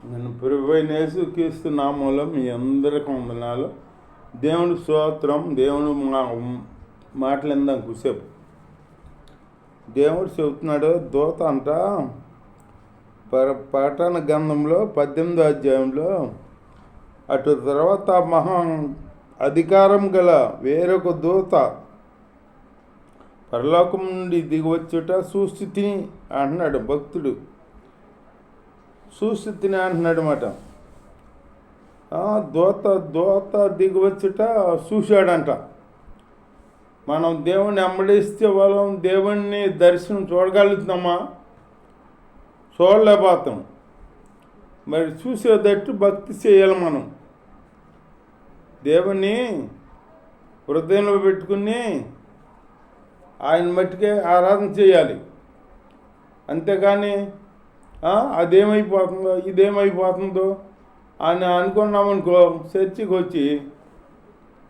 నేను ప్రభువైన యేసుక్రీస్తు నామంలో మీ అందరికీ వందనాలు. దేవుని స్తోత్రం. దేవుడు మాటలు ఇందాం కుసేపు. దేవుడు చెబుతున్నాడు, దూత అంట ప్రకటన గ్రంథంలో 18వ అధ్యాయంలో, అటు తర్వాత మహా అధికారం గల వేరొక దూత పరలోకం నుండి దిగివచ్చుట చూస్తుతిని అంటున్నాడు భక్తుడు. చూస్తుతిని అంటున్నాడు మాట. దూత దిగివచ్చుట చూశాడంట. మనం దేవుణ్ణి వెంబడిస్తే వాళ్ళం దేవుణ్ణి దర్శనం చూడగలుగుతున్నామా? చూడలేకపోతాం. మరి చూసేటట్టు భక్తి చేయాలి. మనం దేవుణ్ణి హృదయంలో పెట్టుకుని ఆయన మట్టుకే ఆరాధన చేయాలి. అంతేగాని అదేమైపోతుందో ఇదేమైపోతుందో అని అనుకున్నామనుకో, చర్చికి వచ్చి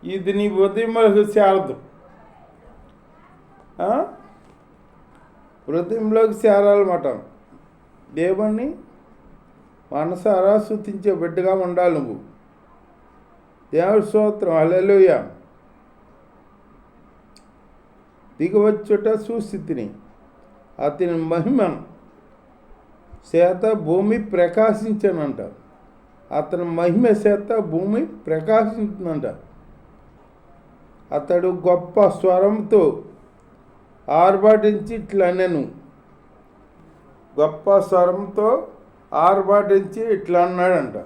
ఇది నీ హృదయంలోకి చేరదు. హృదయంలోకి చేరాలన్నమాట. దేవుణ్ణి మనసారా స్తుతించే బిడ్డగా ఉండాలి నువ్వు. దేవుడి స్తోత్రం. హల్లెలూయా. దిగవచ్చుట చూస్థితిని అతని మహిమ చేత భూమి ప్రకాశించానంట. అతని మహిమ చేత భూమి ప్రకాశించిందంట. అతడు గొప్ప స్వరంతో ఆర్భాటించి ఇట్లా అనెను. గొప్ప స్వరంతో ఆర్భాటించి ఇట్లా అన్నాడంట,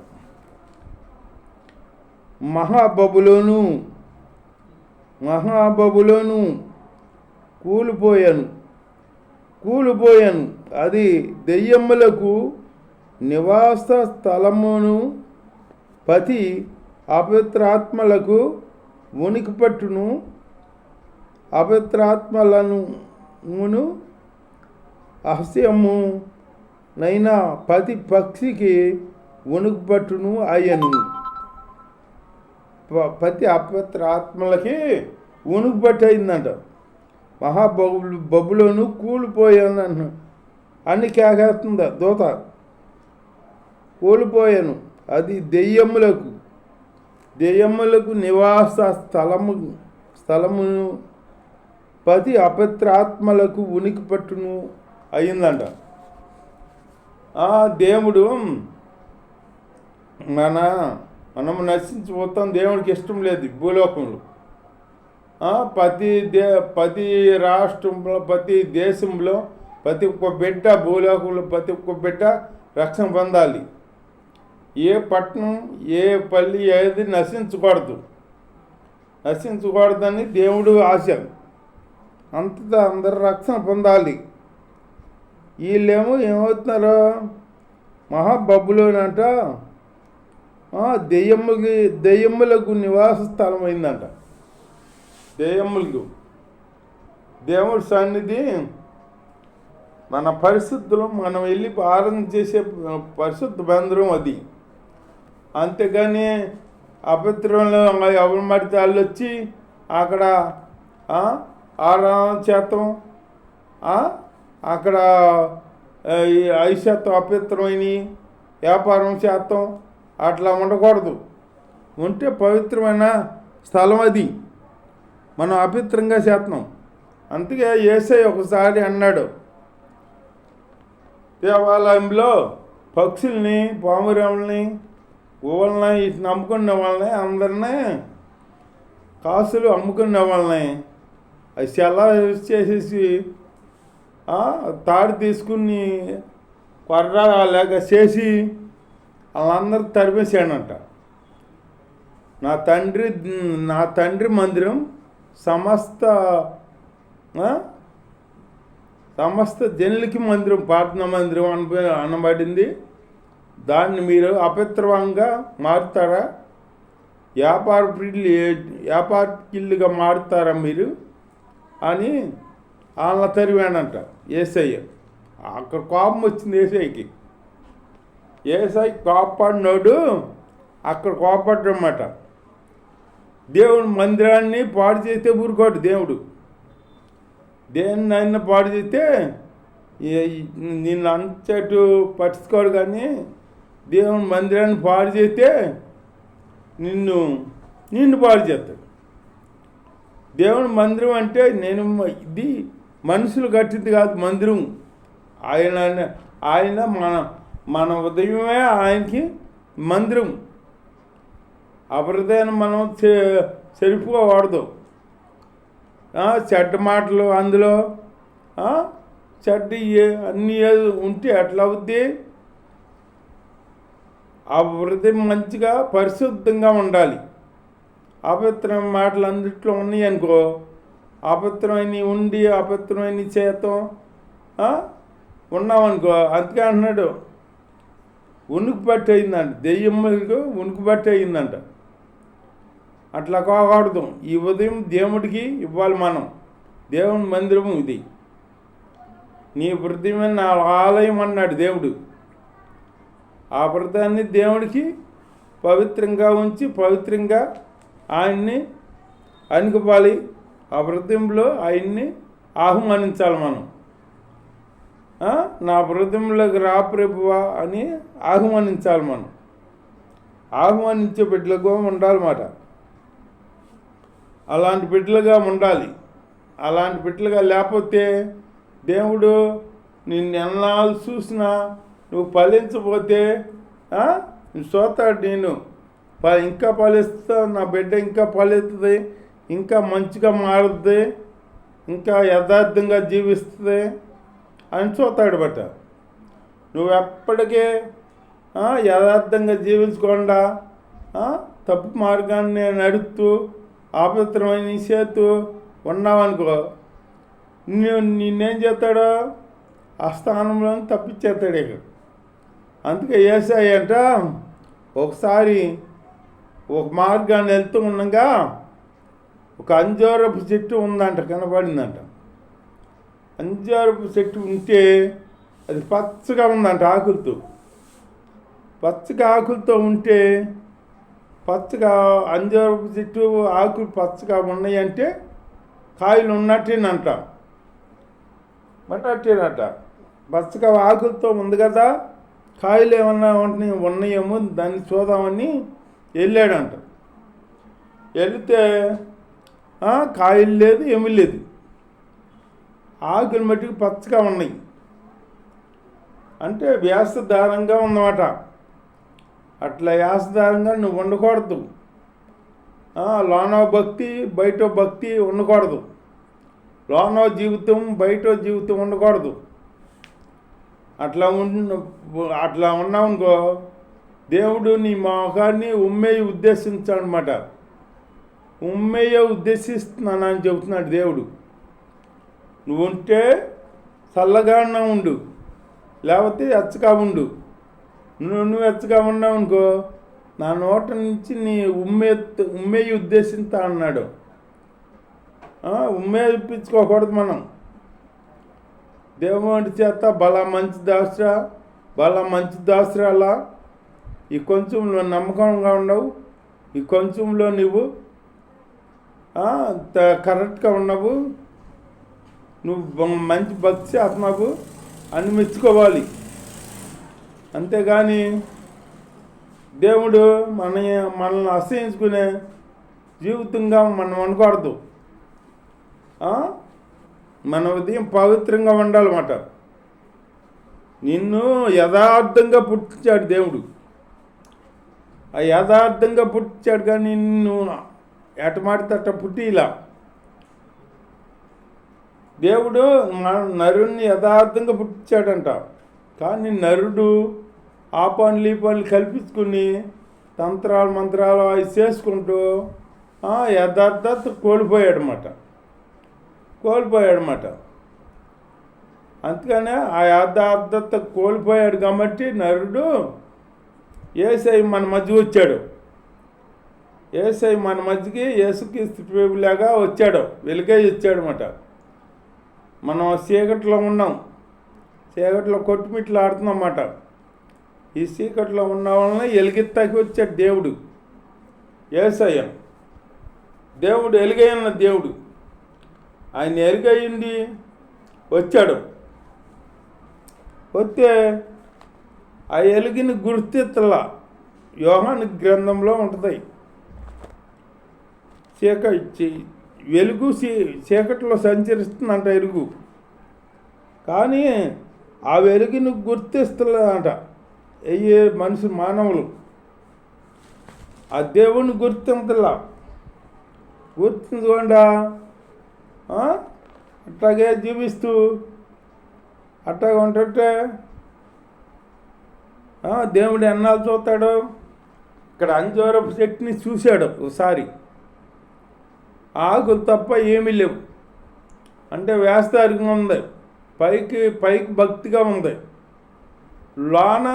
మహాబబులోను కూలిపోయాను, అది దెయ్యములకు నివాస స్థలమును, పతి అపవిత్రాత్మలకు ఉనికి పట్టును, అపవిత్రాత్మలను అహస్యము నైనా పతి పక్షికి ఉనికి పట్టును అయ్యను. పతి అపవిత్రాత్మలకి ఉనికి పట్టు అయిందంట. బబులోను కూలిపోయాను అన్ని కేకేస్తుందా దూత. కూలిపోయాను, అది దెయ్యములకు నివాస స్థలమును, పతి అపవిత్రాత్మలకు ఉనికి పట్టును అయిందంట. దేవుడు మనము నశించిపోతాం. దేవుడికి ఇష్టం లేదు భూలోకంలో. ప్రతి రాష్ట్రంలో, ప్రతి దేశంలో, ప్రతి ఒక్క బిడ్డ, భూలోకంలో ప్రతి ఒక్క బిడ్డ రక్షణ పొందాలి. ఏ పట్టణం, ఏ పల్లి, ఏది నశించకూడదని దేవుడు ఆశ. అంతటా అందరు రక్షణ పొందాలి. వీళ్ళేమో ఏమవుతున్నారు, మహాబబులోనంట దెయ్యములకు నివాస స్థలం అయిందంట. దెయ్యములకు దేవుడి సన్నిధి మన పరిశుద్ధులు, మనం వెళ్ళి ఆరాధన చేసే పరిశుద్ధ బంధం అది. అంతేగాని అపవిత్రంలో ఎవరి మడితే వాళ్ళు వచ్చి అక్కడ ఆరాధన చేస్తాం, అక్కడ ఐశ్వర్యం అపవిత్రమైన వ్యాపారం చేస్తాం. అట్లా ఉండకూడదు. ఉంటే పవిత్రమైన స్థలం అది, మనం అపవిత్రంగా చేస్తున్నాం. అందుకే యేసయ్య ఒకసారి అన్నాడు, దేవాలయంలో పక్షుల్ని, పామురాముల్ని, ఊళ్ళని ఇటు నమ్ముకునే వాళ్ళని, అందరినీ కాసులు అమ్ముకునే వాళ్ళని అవి సెలా చేసేసి తాడు తీసుకుని కొర్ర లేక చేసి వాళ్ళందరూ తరిమేసాడంట. నా తండ్రి మందిరం సమస్త జనులకి మందిరం, ప్రార్థన మందిరం అనబడింది. దాన్ని మీరు అపవిత్రంగా మారుతారా? వ్యాపారకిల్లుగా మారుతారా మీరు అని వాళ్ళ తరివాడంట యేసయ్య. అక్కడ కోపం వచ్చింది యేసయ్యకి. యేసయ్య కోపడినోడు అక్కడ కోపడ్డమాట. దేవుని మందిరాన్ని పాడు చేస్తే ఊరుకోడు దేవుడు. దేన్నైనా పాడు చేస్తే నిన్ను అంతటు పట్టించుకోడు. కానీ దేవుని మందిరాన్ని పాడు చేస్తే నిన్ను పాడు చేస్తాడు. దేవుని మందిరం అంటే ఇది మనుషులు కట్టింది కాదు మందిరం. ఆయన మన ఉదయమే ఆయనకి మందిరం. అపరిదైన మనం సరిపోకూడదు. చెడ్డ మాటలు అందులో చెడ్డ అన్నీ ఉంటే ఎట్లా అవుద్ది? ఆ హృదయం మంచిగా పరిశుద్ధంగా ఉండాలి. అపవిత్రమైన మాటలు అందుట్లో ఉన్నాయి అనుకో, అపవిత్రమైన ఉండి అపవిత్రమైన చేతం ఉన్నామనుకో. అందుకే అంటున్నాడు ఉనికి బట్టి అయిందంట, దెయ్యములకు ఉనికి బట్టి అయిందంట. అట్లా కాకూడదు. ఈ ఉదయం దేవుడికి ఇవ్వాలి మనం. దేవుని మందిరము ఇది. నీ హృదయమే నా ఆలయం అన్నాడు దేవుడు. ఆ హృదయాన్ని దేవుడికి పవిత్రంగా ఉంచి పవిత్రంగా ఆయన్ని అనుకోవాలి. ఆ హృదయంలో ఆయన్ని ఆహ్వానించాలి మనం. నా హృదయంలోకి రా ప్రభువా అని ఆహ్వానించాలి మనం. ఆహ్వానించే బిడ్డలుగా ఉండాలన్నమాట. అలాంటి బిడ్డలుగా ఉండాలి. అలాంటి బిడ్డలుగా లేకపోతే దేవుడు నిన్ను ఎన్నాళ్ళు చూసినా నువ్వు ఫలించకపోతే చూస్తాడు. నేను ఇంకా ఫలిస్తా, నా బిడ్డ ఇంకా ఫలిస్తుంది, ఇంకా మంచిగా మారుతుంది, ఇంకా యథార్థంగా జీవిస్తుంది అని చూస్తాడు. బట్ట నువ్వు ఎప్పటికీ యథార్థంగా జీవించకుండా తప్పు మార్గాన్ని నడుస్తూ అపవిత్రమైన చేతూ ఉన్నావనుకో, నిన్నేం చేస్తాడో ఆ స్థానంలో తప్పించేస్తాడు ఇక్కడ. అందుకే యేసయ్య అంట ఒకసారి ఒక మార్గాన్ని వెళ్తూ ఉండగా ఒక అంజూరపు చెట్టు ఉందంట, కనపడిందంట. అంజూరపు చెట్టు ఉంటే అది పచ్చగా ఉందంట, ఆకులతో. పచ్చగా ఆకులతో ఉంటే పచ్చగా అంజూరపు చెట్టు ఆకులు పచ్చగా ఉన్నాయంటే కాయలు ఉన్నట్టేనంట. అట్టేనట. పచ్చగా ఆకులతో ఉంది కదా, కాయలు ఏమన్నా ఉన్నాయేమో దాన్ని చూద్దామని వెళ్ళాడంట. వెళితే కాయలు లేదు, ఏమీ లేదు. ఆకులు మట్టికి పచ్చగా ఉన్నాయి. అంటే వ్యాసదారంగా ఉందన్నమాట. అట్లా వ్యాసదారంగా నువ్వు ఉండకూడదు. లోన భక్తి బయట భక్తి ఉండకూడదు. లోన జీవితం బయట జీవితం ఉండకూడదు. అట్లా ఉన్నావనుకో దేవుడు నీ మొఖాన్ని ఉమ్మేయి ఉద్దేశించాడనమాట. ఉమ్మేయ ఉద్దేశిస్తున్నానని చెబుతున్నాడు దేవుడు. నువ్వు ఉంటే చల్లగా ఉండు, లేకపోతే ఎచ్చగా ఉండు. నువ్వు ఎచ్చగా ఉన్నావు అనుకో, నా నోట నుంచి నీ ఉమ్మేయి ఉద్దేశిస్తా అన్నాడు. ఉమ్మేయించుకోకూడదు మనం. దేవుడి చేత బల మంచి దాసరాలా, ఈ కొంచెంలో నమ్మకంగా ఉండవు, ఈ కొంచెంలో నువ్వు కరెక్ట్గా ఉన్నావు, నువ్వు మంచి భక్తి చేస్తున్నావు అని మెచ్చుకోవాలి. అంతేగాని దేవుడు మనల్ని అసహించుకునే జీవితంగా మనం అనకూడదు. మన ఉదయం పవిత్రంగా ఉండాలన్నమాట. నిన్ను యథార్థంగా పుట్టించాడు దేవుడు. ఆ యథార్థంగా పుట్టించాడు, కానీ నిన్ను ఎటమాటితట్ట పుట్టిలా. దేవుడు నరుణ్ణి యథార్థంగా పుట్టించాడంట. కానీ నరుడు ఆ పనులు ఈ పనులు కల్పించుకుని తంత్రాలు మంత్రాలు అవి చేసుకుంటూ యథార్థత కోల్పోయాడనమాట. అందుకనే ఆ యథార్థత కోల్పోయాడు కాబట్టి నరుడు యేసయ్య మన మధ్య వచ్చాడు. యేసయ్య మన మధ్యకి యేసుక్రీస్తు ప్రభువులాగా వచ్చాడు, వెలుగై వచ్చాడనమాట. మనం చీకట్లో ఉన్నాం, చీకట్లో కొట్టుమిట్లు ఆడుతున్నామన్నమాట. ఈ చీకట్లో ఉన్న వాళ్ళని ఎలుగెత్తాకి వచ్చాడు దేవుడు. యేసయ్య దేవుడు ఎలుగైన దేవుడు. ఆయన ఎలుగయ్యింది వచ్చాడు. వస్తే ఆ వెలుగుని గుర్తిత్తలా యోహాను గ్రంథంలో ఉంటుంది. వెలుగు చీకట్లో సంచరిస్తుందంట ఎలుగు, కానీ ఆ వెలుగుని గుర్తిస్తుందంట అయ్యే మనిషి మానవులు. ఆ దేవుని గుర్తించకుండా అట్లాగే జీవిస్తూ అట్లాగే ఉంటుంటే దేవుడు ఎన్నాళ్ళు చూస్తాడు. ఇక్కడ అంజూరపు చెట్టుని చూశాడు ఒకసారి, ఆకులు తప్ప ఏమీ లేవు, అంటే వేస్తారిగా ఉంది, పైకి భక్తిగా ఉంది, లోన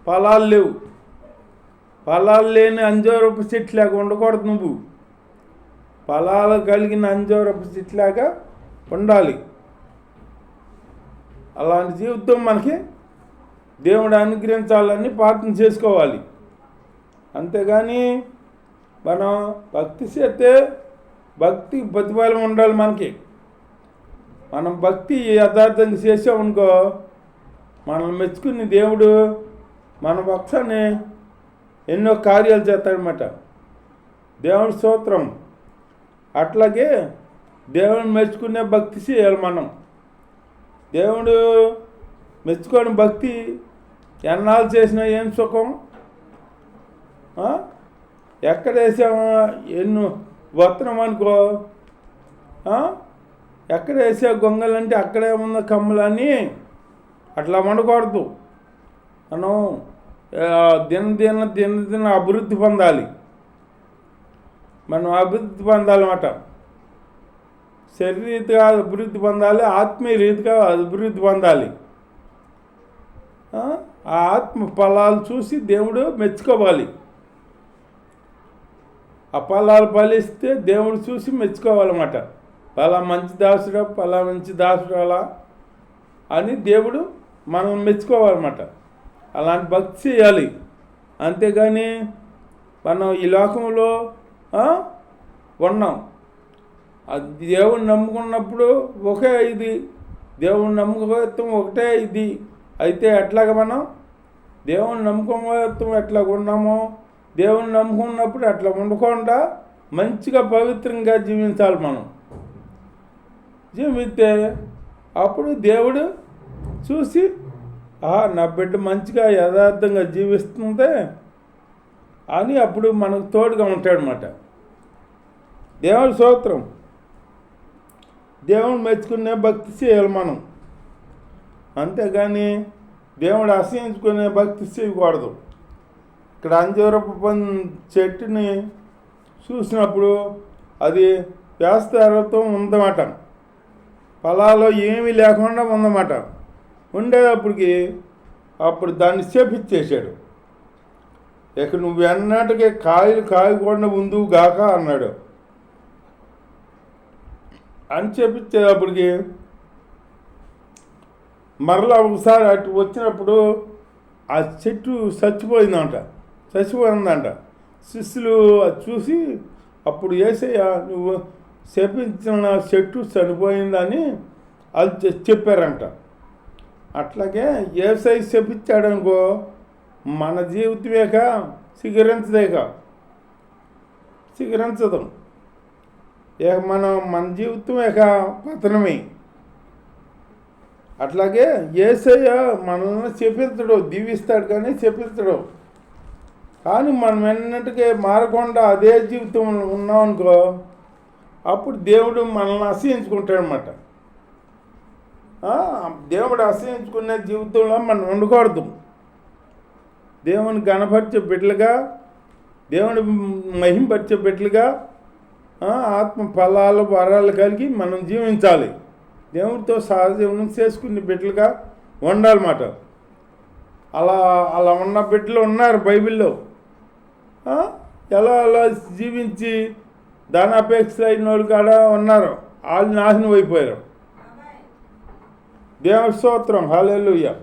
ఫలాలు లేవు. ఫలాలు లేని అంజూరపు చెట్టులాగా ఉండకూడదు, నువ్వు ఫలాలు కలిగిన అంజూరపు చెట్టులాగా ఉండాలి. అలాంటి జీవితం మనకి దేవుడు అనుగ్రహించాలని ప్రార్థన చేసుకోవాలి. అంతేగాని మనం భక్తి చేస్తే భక్తి ప్రతిఫలం ఉండాలి మనకి. మనం భక్తి యథార్థంగా చేసామనుకో, మనల్ని మెచ్చుకుని దేవుడు మన పక్షాన్ని ఎన్నో కార్యాలు చేస్తాడనమాట. దేవుడి స్తోత్రం. అట్లాగే దేవుడిని మెచ్చుకునే భక్తి చేయాలి మనం. దేవుడు మెచ్చుకోని భక్తి ఎన్నాళ్ళు చేసినా ఏం సుఖం. ఎక్కడ వేసామో ఎన్నో వస్త్రం అనుకో, ఎక్కడ వేసే గొంగలంటే అక్కడే ఉన్న కమ్ములని అట్లా ఉండకూడదు. మనం దిన అభివృద్ధి పొందాలి. మనం అభివృద్ధి పొందాలన్నమాట. శరీరీతిగా అభివృద్ధి పొందాలి, ఆత్మీయ రీతిగా అభివృద్ధి పొందాలి. ఆ ఆత్మ ఫలాలు చూసి దేవుడు మెచ్చుకోవాలి. ఆ ఫలాలు ఫలిస్తే దేవుడు చూసి మెచ్చుకోవాలన్నమాట. పలా మంచి దాసుడా, పలా మంచి దాసుడు అలా అని దేవుడు మనం మెచ్చుకోవాలన్నమాట. అలాంటి భక్తి చేయాలి. అంతేగాని మనం ఈ లోకంలో ఉన్నాం. దేవుని నమ్ముకున్నప్పుడు ఒకే ఇది, దేవుని నమ్మకత్వం ఒకటే ఇది. అయితే ఎట్లాగ మనం దేవుని నమ్మకత్వం ఎట్లా ఉన్నామో, దేవుని నమ్ముకున్నప్పుడు అట్లా ఉండకుండా మంచిగా పవిత్రంగా జీవించాలి. మనం జీవిస్తే అప్పుడు దేవుడు చూసి నా బిడ్డ మంచిగా యథార్థంగా జీవిస్తుంది అని అప్పుడు మనకు తోడుగా ఉంటాడనమాట. దేవుడి స్తోత్రం. దేవుని మెచ్చుకునే భక్తి చేయాలి మనం. అంతేగాని దేవుడు అసహించుకునే భక్తి చేయకూడదు. ఇక్కడ అంజూరపు చెట్టుని చూసినప్పుడు అది వేస్తారతో ఉందన్నమాట. ఫలాలు ఏమీ లేకుండా ఉందన్నమాట. ఉండేటప్పటికి అప్పుడు దాన్ని చేపించేశాడు. ఇక నువ్వు ఎన్నటికీ కాయలు కాయకుండా ఉందువు గాక అన్నాడు. అని చెప్పించేటప్పటికి మరలా ఒకసారి అటు వచ్చినప్పుడు ఆ చెట్టు చచ్చిపోయిందంట. శిష్యులు అది చూసి అప్పుడు యేసయ్య నువ్వు శపించిన చెట్టు చనిపోయిందని అది చెప్పారంట. అట్లాగే యేసయ్య శపించాడనుకో, మన జీవితమేక సిగరించదు. మన జీవితమేక పతనమే. అట్లాగే యేసయ్య మనల్ని చెప్పించడు, దీవిస్తాడు కానీ చెప్పించడు. కానీ మనం ఎన్నటికీ మారకుండా అదే జీవితంలో ఉన్నామనుకో, అప్పుడు దేవుడు మనల్ని అసహించుకుంటాడనమాట. దేవుడు అసహించుకునే జీవితంలో మనం ఉండకూడదు. దేవుని గణపరిచే బిడ్డలుగా, దేవుని మహింపరిచే బిడ్డలుగా, ఆత్మ ఫలాలు వరాలు కలిగి మనం జీవించాలి. దేవుడితో సహజీవనం చేసుకునే బిడ్డలుగా ఉండాలన్నమాట. అలా ఉన్న బిడ్డలు ఉన్నారు బైబిల్లో. ఎలా జీవించి ధనాపేక్ష అయిన వాళ్ళు కాడ ఉన్నారు, వాళ్ళు నాశనం అయిపోయారు. దేవుని స్తోత్రం. హల్లెలూయా.